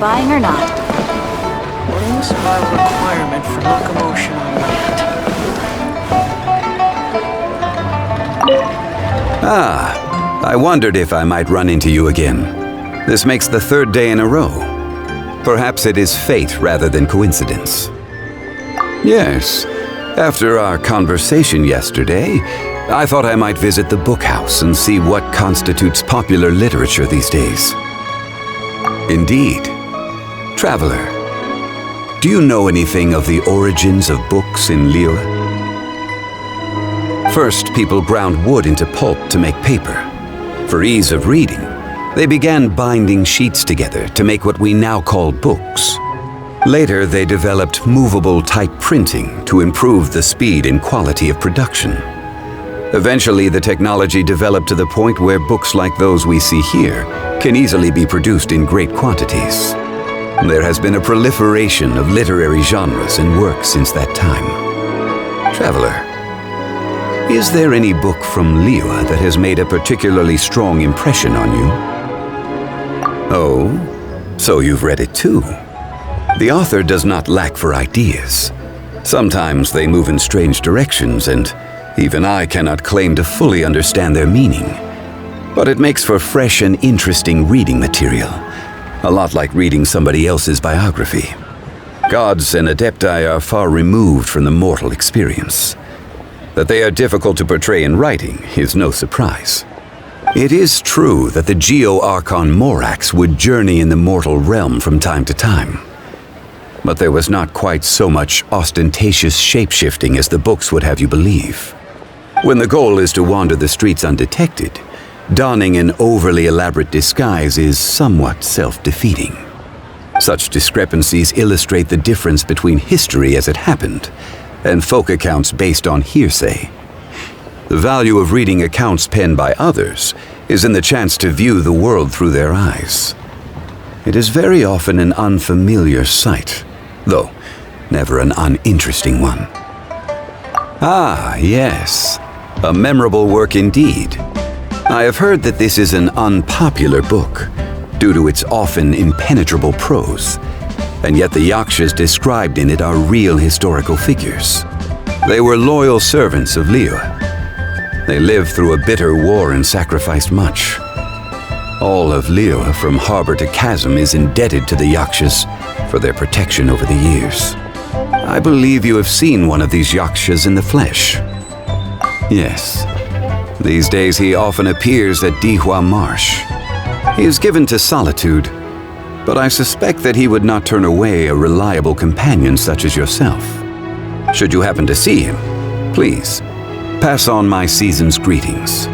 buying or not. Wings are a requirement for locomotion on land. Ah, I wondered if I might run into you again. This makes the third day in a row. Perhaps it is fate rather than coincidence. Yes, after our conversation yesterday, I thought I might visit the bookhouse and see what constitutes popular literature these days. Indeed. Traveler, do you know anything of the origins of books in Liyue? First, people ground wood into pulp to make paper. For ease of reading, they began binding sheets together to make what we now call books. Later, they developed movable type printing to improve the speed and quality of production. Eventually, the technology developed to the point where books like those we see here can easily be produced in great quantities. There has been a proliferation of literary genres and works since that time. Traveler, is there any book from Liyue that has made a particularly strong impression on you? Oh, so you've read it too. The author does not lack for ideas. Sometimes they move in strange directions, and even I cannot claim to fully understand their meaning. But it makes for fresh and interesting reading material, a lot like reading somebody else's biography. Gods and adepti are far removed from the mortal experience. That they are difficult to portray in writing is no surprise. It is true that the Geo-Archon Morax would journey in the mortal realm from time to time. But there was not quite so much ostentatious shape-shifting as the books would have you believe. When the goal is to wander the streets undetected, donning an overly elaborate disguise is somewhat self-defeating. Such discrepancies illustrate the difference between history as it happened and folk accounts based on hearsay. The value of reading accounts penned by others is in the chance to view the world through their eyes. It is very often an unfamiliar sight, though never an uninteresting one. Ah, yes, a memorable work indeed. I have heard that this is an unpopular book due to its often impenetrable prose, and yet the Yakshas described in it are real historical figures. They were loyal servants of Liyue. They lived through a bitter war and sacrificed much. All of Liyue, from harbor to chasm, is indebted to the Yakshas for their protection over the years. I believe you have seen one of these Yakshas in the flesh. Yes. These days he often appears at Dihua Marsh. He is given to solitude, but I suspect that he would not turn away a reliable companion such as yourself. Should you happen to see him, please, pass on my season's greetings.